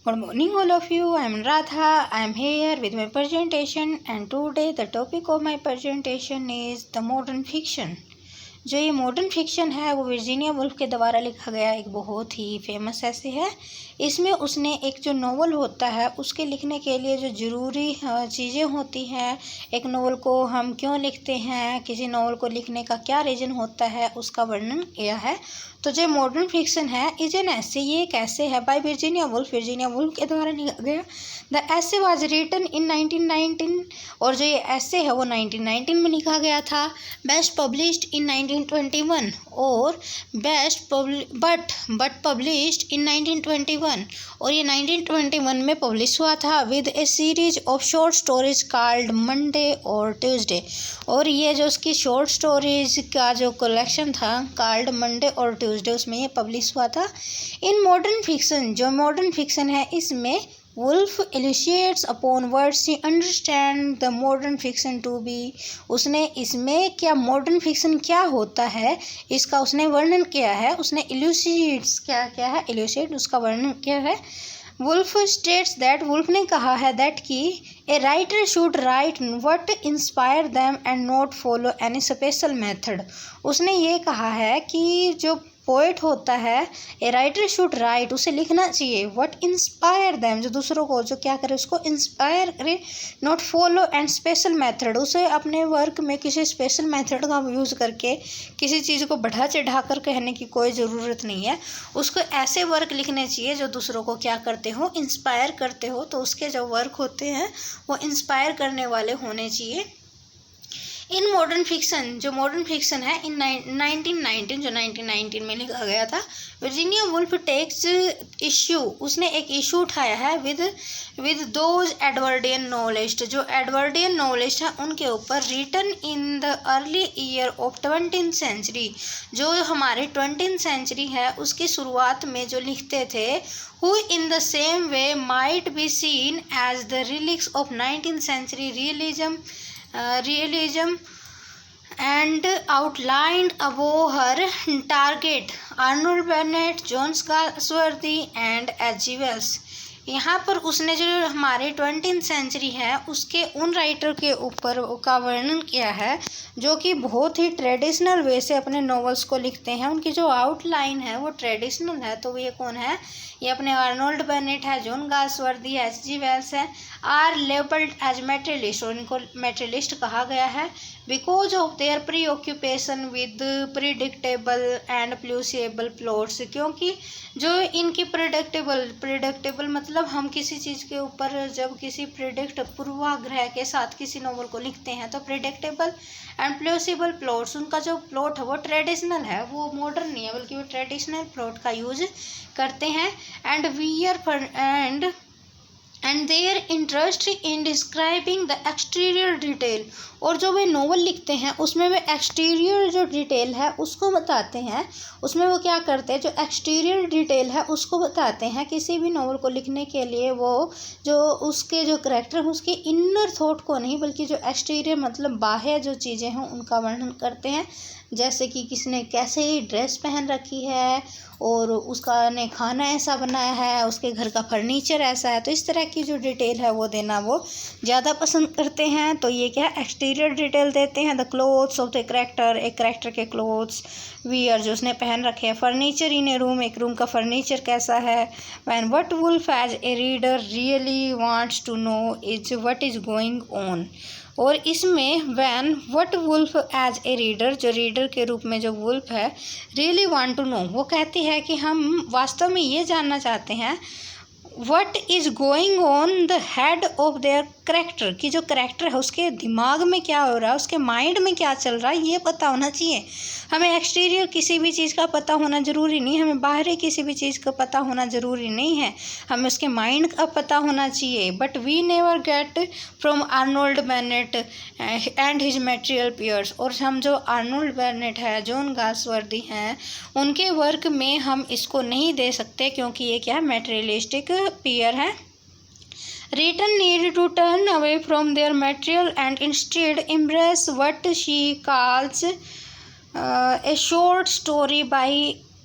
Good morning, all of you. I am Radha. I am here with my presentation, and today the topic of my presentation is the modern fiction. जो ये modern fiction है वो Virginia Woolf के द्वारा लिखा गया एक बहुत ही फेमस ऐसे है। इसमें उसने एक जो नॉवल होता है उसके लिखने के लिए जो ज़रूरी चीज़ें होती हैं, एक नॉवल को हम क्यों लिखते हैं, किसी नॉवल को लिखने का क्या रीज़न होता है, उसका वर्णन किया है। तो जो मॉडर्न फिक्शन है इज एन ऐसे, ये एक ऐसे है बाय वर्जीनिया वुल्फ के द्वारा लिखा गया। द ऐसे वाज रिटन इन 1919 और जो ये ऐसे है वो 1919 में लिखा गया था। बेस्ट पब्लिश्ड इन 1921 और बट पब्लिश्ड इन 1921 और ये 1921 में पब्लिश हुआ था with A series of short stories called Monday और ट्यूसडे। और ये जो उसकी शॉर्ट स्टोरीज का जो कलेक्शन था कॉल्ड मंडे और ट्यूसडे, उसमें ये पब्लिश हुआ था। इन मॉडर्न फिक्शन, जो मॉडर्न फिक्शन है इसमें Woolf elucidates upon words he understand the modern fiction to be. उसने इसमें क्या मॉडर्न फिक्शन क्या होता है इसका उसने वर्णन किया है। उसने एलुसिएट्स क्या है, एलुसिएट उसका वर्णन किया है। वुल्फ स्टेट्स दैट, वुल्फ ने कहा है दैट कि a writer should write what inspire them and not follow any special method. उसने ये कहा है कि जो पोएट होता है, ए राइटर शुड राइट, उसे लिखना चाहिए व्हाट इंस्पायर देम, जो दूसरों को जो क्या करे उसको इंस्पायर करे, not follow and special method, उसे अपने वर्क में किसी स्पेशल मेथड का यूज़ करके किसी चीज़ को बढ़ा चढ़ा कर कहने की कोई ज़रूरत नहीं है। उसको ऐसे वर्क लिखने चाहिए जो दूसरों को क्या करते हो, इंस्पायर करते हो। तो उसके जो वर्क होते हैं वो इंस्पायर करने वाले होने चाहिए। इन मॉडर्न फिक्शन, जो मॉडर्न फिक्शन है इन 1919, जो 1919 में लिखा गया था, वर्जीनिया वुल्फ टेक्स इश्यू, उसने एक इशू उठाया है विद दोज एडवर्डियन नॉवेलिस्ट, जो एडवर्डियन नॉवेलिस्ट हैं उनके ऊपर, written in the early year of 20th century, जो हमारे 20th सेंचुरी है उसकी शुरुआत में जो लिखते थे, who in the same way might be seen as the relics of 19th century realism and outlined above her target Arnold Bennett, John Galsworthy and H.G. Wells। यहाँ पर उसने जो हमारे 20th सेंचुरी है उसके उन राइटर के ऊपर का वर्णन किया है जो कि बहुत ही ट्रेडिशनल वे से अपने नॉवेल्स को लिखते हैं। उनकी जो आउटलाइन है वो ट्रेडिशनल है। तो ये कौन है, ये अपने आर्नोल्ड बेनेट है, जॉन गाल्सवर्दी है, H.G. वेल्स है, आर लेबल्ड एज मेटेरियलिस्ट, और इनको मेटेरियलिस्ट कहा गया है because of their preoccupation with predictable and plausible plots, क्योंकि जो इनकी प्रिडिक्टेबल मतलब हम किसी चीज़ के ऊपर जब किसी पूर्वाग्रह के साथ किसी नॉवल को लिखते हैं तो प्रिडिक्टेबल एंड प्लूसिएबल प्लॉट्स, उनका जो प्लॉट है वो ट्रेडिशनल है, वो मॉडर्न नहीं है बल्कि वो ट्रेडिशनल प्लॉट का यूज करते हैं। And their interest in describing the exterior detail, और जो वे नॉवल लिखते हैं उसमें वे एक्सटीरियर जो डिटेल है उसको बताते हैं। उसमें वो क्या करते हैं, जो एक्सटीरियर डिटेल है उसको बताते हैं। किसी भी नॉवल को लिखने के लिए वो जो उसके जो करैक्टर हैं उसके इनर थॉट को नहीं बल्कि जो एक्सटीरियर मतलब बाह्य जो चीज़ें हैं उनका वर्णन करते हैं। जैसे कि किसने कैसे ड्रेस पहन रखी है और उसका ने खाना ऐसा बनाया है, उसके घर का फर्नीचर ऐसा है, तो इस तरह की जो डिटेल है वो देना वो ज़्यादा पसंद करते हैं। तो ये क्या एक्सटीरियर डिटेल देते हैं। The clothes of the character, एक करैक्टर के क्लोथ्स, वियर जो उसने पहन रखे हैं, फर्नीचर इन ए रूम, एक रूम का फर्नीचर कैसा है। When what Woolf as a reader really wants to know is what is going on, और इसमें when what Woolf as a reader, जो रीडर के रूप में जो वुल्फ है, रियली वांट टू नो, वो कहती है कि हम वास्तव में ये जानना चाहते हैं what is going on the head of their character, कि जो करैक्टर है उसके दिमाग में क्या हो रहा है, उसके माइंड में क्या चल रहा है, ये पता होना चाहिए। हमें एक्सटीरियर किसी भी चीज़ का पता होना ज़रूरी नहीं, हमें बाहरी किसी भी चीज़ का पता होना ज़रूरी नहीं है, हमें उसके माइंड का पता होना चाहिए। But we never get from Arnold Bennett and his material piers, और हम जो आर्नोल्ड बेनेट है, जॉन गाल्सवर्दी हैं, उनके वर्क में हम इसको नहीं दे सकते क्योंकि ये क्या है, मटेरियलिस्टिक पियर है। Written need to turn away from their material and instead embrace what she calls a short story by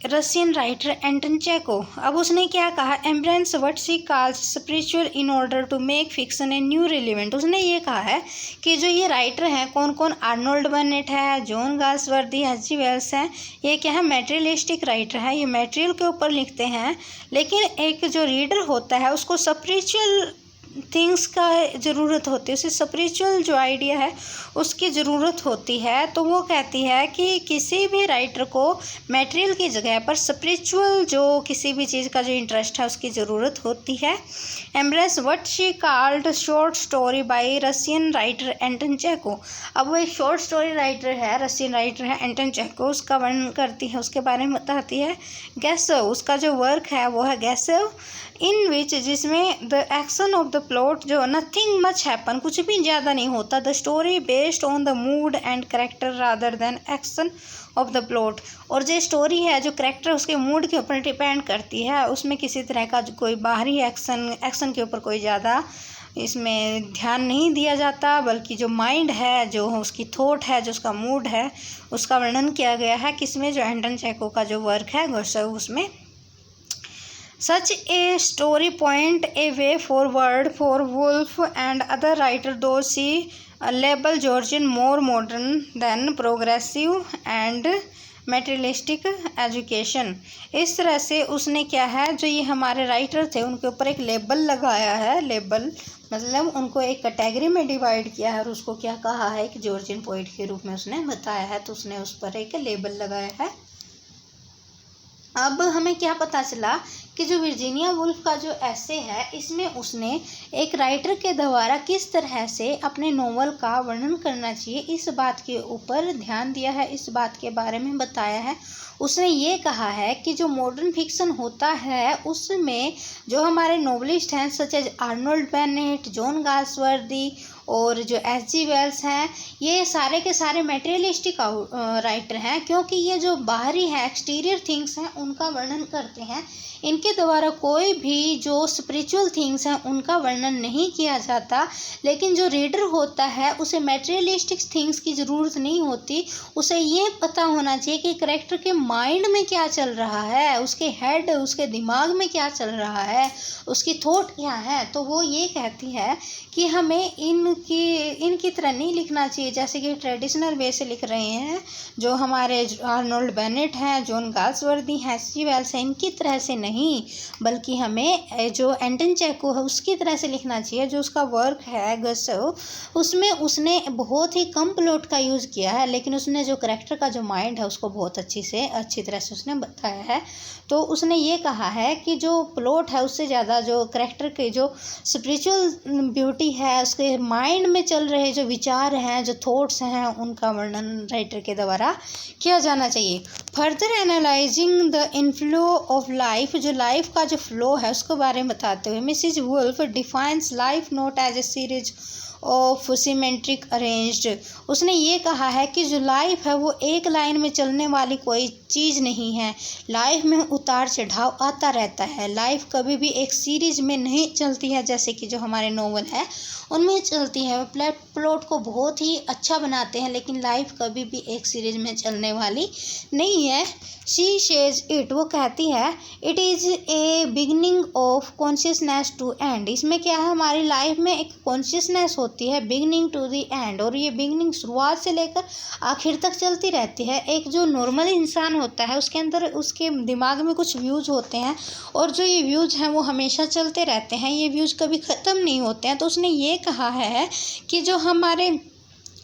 Russian writer Anton Chekhov. अब उसने क्या कहा, embrace what she calls spiritual in order to make fiction anew relevant. उसने ये कहा है कि जो ये राइटर हैं कौन कौन, आर्नोल्ड बर्नेट है, जॉन गाल्सवर्दी, एच.जी. वेल्स हैं, ये क्या है, मटेरियलिस्टिक राइटर है, ये मटेरियल के ऊपर लिखते हैं, लेकिन एक जो रीडर होता है उसको स्पिरिचुअल थिंग्स का ज़रूरत होती है, उसे स्पिरिचुअल जो आइडिया है उसकी ज़रूरत होती है। तो वो कहती है कि किसी भी राइटर को मटेरियल की जगह पर स्पिरिचुअल जो किसी भी चीज़ का जो इंटरेस्ट है उसकी ज़रूरत होती है। Embrace what she called short story by Russian writer Anton Chekhov. अब वो एक शॉर्ट स्टोरी राइटर है, रशियन राइटर है एंटन चेको, उसका वर्णन करती है, उसके बारे में बताती है। गैसव, उसका जो वर्क है वो है गैसव, इन विच, जिसमें the action of the plot, जो नथिंग मच हैपन, कुछ भी ज़्यादा नहीं होता, the story based on the mood and character rather than action of the plot. और जो स्टोरी है जो करेक्टर उसके मूड के ऊपर डिपेंड करती है, उसमें किसी तरह का कोई बाहरी एक्शन के ऊपर कोई ज़्यादा इसमें ध्यान नहीं दिया जाता, बल्कि जो माइंड है, जो उसकी थॉट है, जो उसका मूड है, उसका वर्णन किया गया है किसमें, जो एंटन चेको का जो वर्क है गैसव उसमें। Such a story point a way forward for Woolf and other writers, though she label Georgian more modern than progressive and materialistic education। इस तरह से उसने क्या है, जो ये हमारे राइटर थे उनके ऊपर एक लेबल लगाया है, लेबल मतलब उनको एक कैटेगरी में डिवाइड किया है और उसको क्या कहा है कि जॉर्जियन पोइट के रूप में उसने बताया है, तो उसने उस पर एक लेबल लगाया है। अब हमें क्या पता चला कि जो वर्जीनिया वुल्फ का जो ऐसे है इसमें उसने एक राइटर के द्वारा किस तरह से अपने नोवेल का वर्णन करना चाहिए इस बात के ऊपर ध्यान दिया है, इस बात के बारे में बताया है। उसने ये कहा है कि जो मॉडर्न फिक्शन होता है उसमें जो हमारे नोवेलिस्ट हैं such as Arnold Bennett, John Galsworthy और जो एच.जी. वेल्स हैं, ये सारे के सारे मटेरियलिस्टिक राइटर हैं, क्योंकि ये जो बाहरी है एक्सटीरियर थिंग्स हैं उनका वर्णन करते हैं। इनके द्वारा कोई भी जो स्पिरिचुअल थिंग्स हैं उनका वर्णन नहीं किया जाता, लेकिन जो रीडर होता है उसे मटेरियलिस्टिक थिंग्स की ज़रूरत नहीं होती, उसे ये पता होना चाहिए कि कैरेक्टर के माइंड में क्या चल रहा है, उसके हेड, उसके दिमाग में क्या चल रहा है, उसकी थॉट क्या है। तो वो ये कहती है कि हमें इनकी तरह नहीं लिखना चाहिए जैसे कि ट्रेडिशनल वे से लिख रहे हैं जो हमारे आर्नोल्ड बेनेट हैं, जॉन गाल्सवर्दी हैं, एच.जी. वेल्स हैं, इनकी तरह से नहीं, बल्कि हमें जो एंटन चेको है उसकी तरह से लिखना चाहिए। जो उसका वर्क है गैसव, उसमें उसने बहुत ही कम प्लॉट का यूज़ किया है, लेकिन उसने जो करेक्टर का जो माइंड है उसको बहुत अच्छी तरह से उसने बताया है। तो उसने ये कहा है कि जो प्लॉट है उससे ज़्यादा जो करेक्टर के जो स्पिरिचुअल ब्यूटी है, उसके माइंड में चल रहे जो विचार हैं, जो थॉट्स हैं, उनका वर्णन राइटर के द्वारा किया जाना चाहिए। Further analysing the inflow of life, जो लाइफ का जो फ्लो है उसके बारे में बताते हुए Mrs Woolf defines life not as a series of symmetric arranged. उसने ये कहा है कि जो लाइफ है वो एक लाइन में चलने वाली कोई चीज़ नहीं है, लाइफ में उतार चढ़ाव आता रहता है, लाइफ कभी भी एक सीरीज में नहीं चलती है जैसे कि जो हमारे नोवेल है उनमें चलती है। प्लॉट को बहुत ही अच्छा बनाते हैं, लेकिन लाइफ कभी भी एक सीरीज में चलने वाली नहीं है। शी सेज इट, वो कहती है it is a beginning of consciousness to end. इसमें क्या है, हमारी लाइफ में एक कॉन्शियसनेस होती है बिगनिंग टू दी एंड, और ये बिगनिंग शुरुआत से लेकर आखिर तक चलती रहती है। एक जो नॉर्मल इंसान होता है उसके अंदर उसके दिमाग में कुछ व्यूज़ होते हैं, और जो ये व्यूज़ हैं वो हमेशा चलते रहते हैं, ये व्यूज़ कभी ख़त्म नहीं होते हैं। तो उसने ये कहा है कि जो हमारे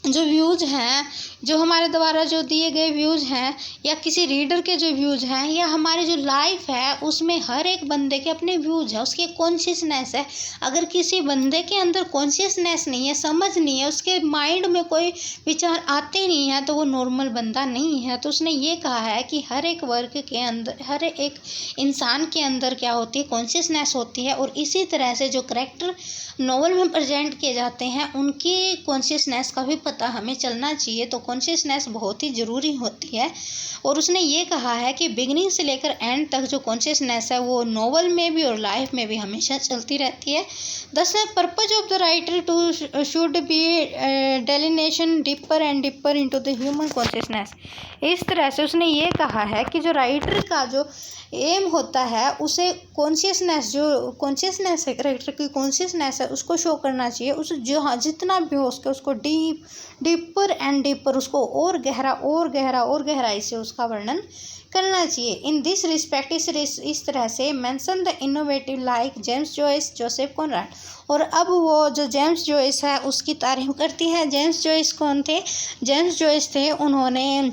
जो व्यूज़ हैं, जो हमारे द्वारा जो दिए गए व्यूज़ हैं, या किसी रीडर के जो व्यूज़ हैं, या हमारी जो लाइफ है उसमें हर एक बंदे के अपने व्यूज़ है, उसकी कॉन्शियसनेस है। अगर किसी बंदे के अंदर कॉन्शियसनेस नहीं है, समझ नहीं है, उसके माइंड में कोई विचार आते नहीं है, तो वो नॉर्मल बंदा नहीं है। तो उसने ये कहा है कि हर एक वर्ग के अंदर, हर एक इंसान के अंदर क्या होती है, कॉन्शियसनेस होती है, और इसी तरह से जो करैक्टर नॉवल में प्रेजेंट किए जाते हैं उनकी कॉन्शियसनेस का भी पता हमें चलना चाहिए, तो कॉन्शियसनेस बहुत ही ज़रूरी होती है। और उसने ये कहा है कि बिगिनिंग से लेकर एंड तक जो कॉन्शियसनेस है वो नॉवल में भी और लाइफ में भी हमेशा चलती रहती है। Thus purpose of the writer too should be delineation deeper and deeper into the human consciousness. इस तरह से उसने ये कहा है कि जो राइटर का जो एम होता है उसे कॉन्शियसनेस, जो कॉन्शियसनेस है, करेक्टर की कॉन्शियसनेस है, उसको शो करना चाहिए। उस जो हाँ जितना भी हो सके उसको डीपर एंड डीपर, उसको और गहरा और गहरा और गहराई से उसका वर्णन करना चाहिए। इन दिस रिस्पेक्ट, इस तरह से mention the innovative like James Joyce, Joseph Conrad. और अब वो जो जेम्स जॉयस है उसकी तारीफ करती है। जेम्स जॉयस कौन थे? जेम्स जॉयस थे, उन्होंने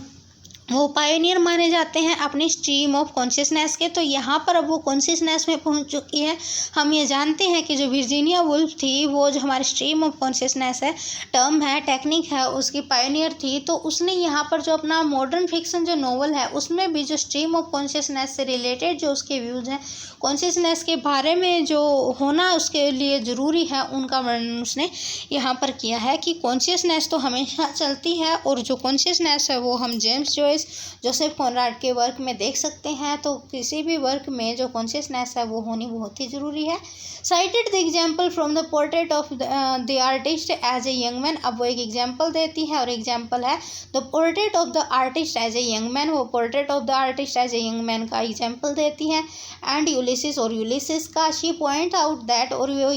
वो पायनियर माने जाते हैं अपनी स्ट्रीम ऑफ कॉन्शियसनेस के। तो यहाँ पर अब वो कॉन्शियसनेस में पहुँच चुकी है। हम ये जानते हैं कि जो वर्जीनिया वुल्फ थी वो जो हमारी स्ट्रीम ऑफ कॉन्शियसनेस है, टर्म है, टेक्निक है, उसकी पायनियर थी। तो उसने यहाँ पर जो अपना मॉडर्न फिक्शन जो नॉवल है उसमें भी जो स्ट्रीम ऑफ कॉन्शियसनेस से रिलेटेड जो उसके व्यूज़ हैं, कॉन्शियसनेस के बारे में जो होना उसके लिए ज़रूरी है, उनका वर्णन उसने यहाँ पर किया है कि कॉन्शियसनेस तो हमेशा चलती है। और जो कॉन्शियसनेस है वो हम जेम्स जॉयस, जोसेफ कॉनराड के वर्क में देख सकते हैं। तो किसी भी वर्क में जो कॉन्शियसनेस है वो होनी बहुत ही ज़रूरी है। Cited the example from the portrait of the artist as a young man. अब वो एक एग्जाम्पल देती है और एग्जाम्पल है the portrait of the artist as a young man. वो portrait of the artist as a young man का example देती है। एंड यूलिसिस, और यूलिसिस का शी पॉइंट आउट दैट, और वो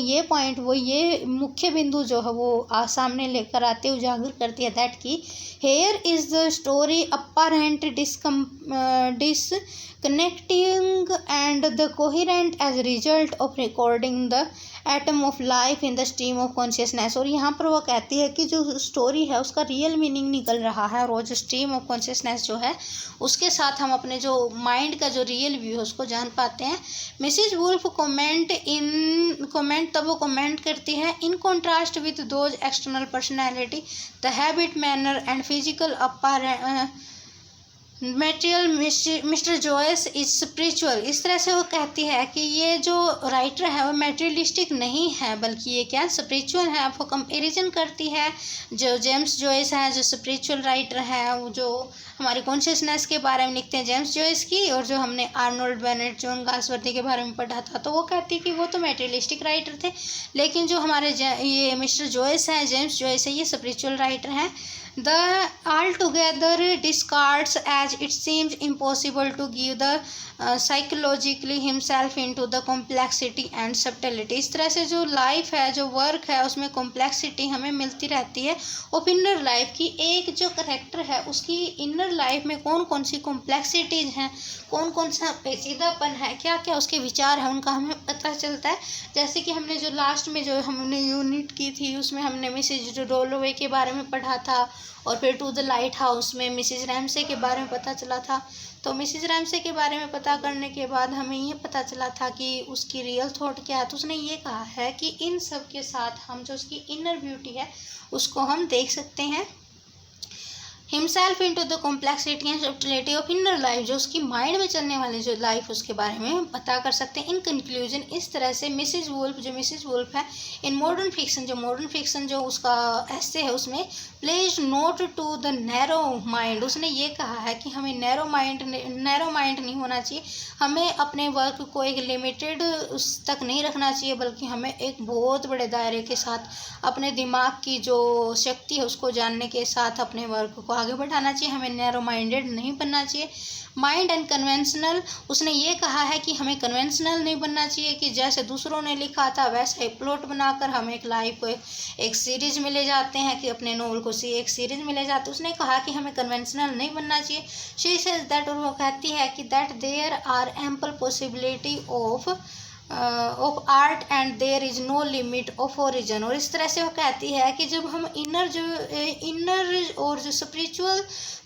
ये मुख्य बिंदु जो है वो सामने लेकर आते उजागर करती है दैट की here is the story apparent disconnecting and the coherent as a result of recording the atom of life in the stream of consciousness। और यहाँ पर वो कहती है कि जो स्टोरी है उसका रियल मीनिंग निकल रहा है, और जो स्ट्रीम ऑफ कॉन्शियसनेस जो है उसके साथ हम अपने जो माइंड का जो रियल व्यू है उसको जान पाते हैं। मिसेज वुल्फ तब वो कमेंट करती है in contrast with those external personality the habit manner and physical material Mr Joyce is spiritual. इस तरह से वो कहती है कि ये जो राइटर है वो मेटेरियलिस्टिक नहीं है बल्कि ये क्या स्पिरिचुअल है। अब वो कंपेरिजन करती है जो जेम्स जॉयस है, जो स्पिरिचुअल राइटर है, वो जो हमारी कॉन्शियसनेस के बारे में लिखते हैं जेम्स जॉयस की, और जो हमने आर्नोल्ड बेनेट जॉन गाल्सवर्दी के बारे में पढ़ा था। तो वो कहती है कि वो तो मेटेरियलिस्टिक राइटर थे, लेकिन जो हमारे ये मिस्टर जॉयस हैं, जेम्स जॉयस है, ये स्पिरिचुअल राइटर हैं। The altogether discards as it seems impossible to give the psychologically himself into the complexity and subtlety। इस तरह से जो लाइफ है, जो वर्क है, उसमें कॉम्प्लेक्सिटी हमें मिलती रहती है। और इनर लाइफ की एक जो करेक्टर है उसकी इनर लाइफ में कौन कौन सी कॉम्प्लेक्सिटीज़ हैं, कौन कौन सा पेचीदापन है, क्या क्या उसके विचार हैं, उनका हमें पता चलता है। जैसे कि हमने जो लास्ट में जो हमने यूनिट की थी उसमें हमने मिसेज डोलोवे के बारे में पढ़ा था, और फिर टू द लाइट हाउस में मिसेज रैमसे के बारे में पता चला था। तो मिसेज रैमसे के बारे में पता करने के बाद हमें ये पता चला था कि उसकी रियल थॉट क्या है। तो उसने ये कहा है कि इन सब के साथ हम जो उसकी इनर ब्यूटी है उसको हम देख सकते हैं। Himself into the complexity and subtlety of inner life, जो उसकी माइंड में चलने वाली जो लाइफ उसके बारे में हम पता कर सकते हैं। इन कंक्लूजन, इस तरह से मिसेज वुल्फ है इन मॉडर्न फिक्शन जो उसका ऐसे है उसमें pledge not to the narrow mind. उसने ये कहा है कि हमें नैरो माइंड नहीं होना चाहिए, हमें अपने वर्क को एक लिमिटेड उस तक नहीं रखना चाहिए, बल्कि हमें एक बहुत बड़े दायरे के साथ अपने दिमाग की जो शक्ति है उसको जानने के साथ अपने वर्क को आगे बढ़ाना चाहिए। हमें नैरो माइंडेड नहीं बनना चाहिए। माइंड एंड कन्वेंशनल, उसने ये कहा है कि हमें कन्वेंशनल नहीं बनना चाहिए कि जैसे दूसरों ने लिखा था वैसा ही प्लॉट बनाकर हम एक लाइफ को एक सीरीज में ले जाते हैं, कि अपने नॉवल को एक सीरीज में ले जाते हैं। उसने कहा कि हमें कन्वेंशनल नहीं बनना चाहिए। शी सेज दैट, और वो कहती है कि that there are ample possibility of art and there is no limit of origin. और इस तरह से वो कहती है कि जब हम इनर और जो स्पिरिचुअल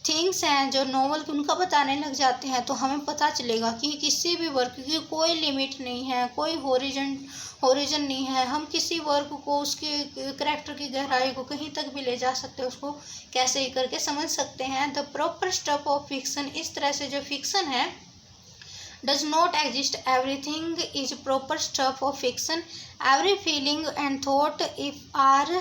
थिंग्स हैं जो नॉवल उनका बताने लग जाते हैं तो हमें पता चलेगा कि किसी भी वर्क की कोई लिमिट नहीं है, कोई ओरिजिन नहीं है। हम किसी वर्क को उसके करैक्टर की गहराई को कहीं तक भी ले जा सकते हैं, उसको कैसे ही करके समझ सकते हैं। The proper stuff of fiction, इस तरह से जो फिक्सन है does not exist, everything is proper stuff of fiction, every feeling and thought if are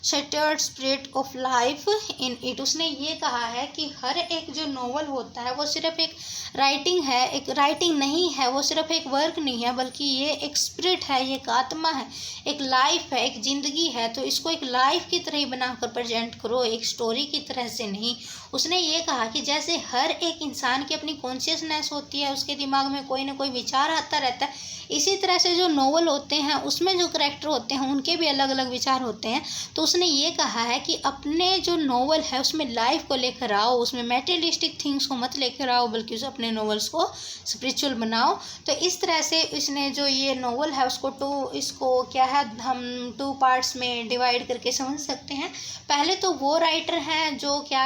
shattered spirit of life in it. उसने ये कहा है कि हर एक जो नॉवल होता है वो सिर्फ एक राइटिंग है, एक राइटिंग नहीं है, वो सिर्फ एक वर्क नहीं है, बल्कि ये एक स्पिरिट है, ये एक आत्मा है, एक लाइफ है, एक ज़िंदगी है। तो इसको एक लाइफ की तरह ही बनाकर प्रेजेंट करो, एक स्टोरी की तरह से नहीं। उसने ये कहा कि जैसे हर एक इंसान की अपनी कॉन्शियसनेस होती है, उसके दिमाग में कोई ना कोई विचार आता रहता है, इसी तरह से जो नॉवल होते हैं उसमें जो करैक्टर होते हैं उनके भी अलग अलग विचार होते हैं। तो उसने ये कहा है कि अपने जो नॉवल है उसमें लाइफ को लेकर आओ, उसमें मैटेरियलिस्टिक थिंग्स को मत लेकर आओ, बल्कि उसे अपने नॉवेल्स को स्पिरिचुअल बनाओ। तो इस तरह से इसने जो ये नॉवल है इसको क्या है, हम 2 पार्ट्स में डिवाइड करके समझ सकते हैं। पहले तो वो राइटर हैं जो क्या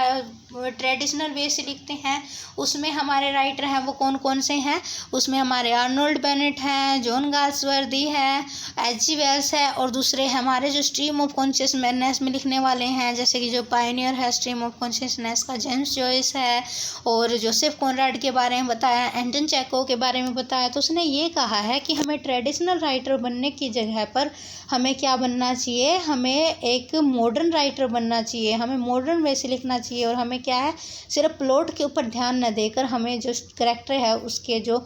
ट्रेडिशनल वे से लिखते हैं, उसमें हमारे राइटर हैं वो कौन कौन से हैं, उसमें हमारे आर्नोल्ड बेनेट हैं, जॉन गाल्सवर्दी है, H.G. वेल्स है, और दूसरे हमारे जो स्ट्रीम ऑफ कॉन्शियसनेस में लिखने वाले हैं, जैसे कि जो पायनियर है स्ट्रीम ऑफ कॉन्शियसनेस का, जेम्स जॉयस है, और जोसेफ कॉनराड के बारे में बताया, एंटन चेखव के बारे में बताया। तो उसने ये कहा है कि हमें ट्रेडिशनल राइटर बनने की जगह पर हमें क्या बनना चाहिए, हमें एक मॉडर्न राइटर बनना चाहिए, हमें मॉडर्न वे से लिखना चाहिए, और हमें क्या है, सिर्फ प्लॉट के ऊपर ध्यान न देकर हमें जो कैरेक्टर है उसके जो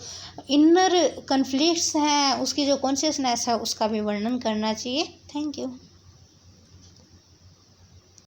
इनर कन्फ्लिक्ट्स हैं, उसकी जो कॉन्शियसनेस है उसका भी वर्णन करना चाहिए। Thank you.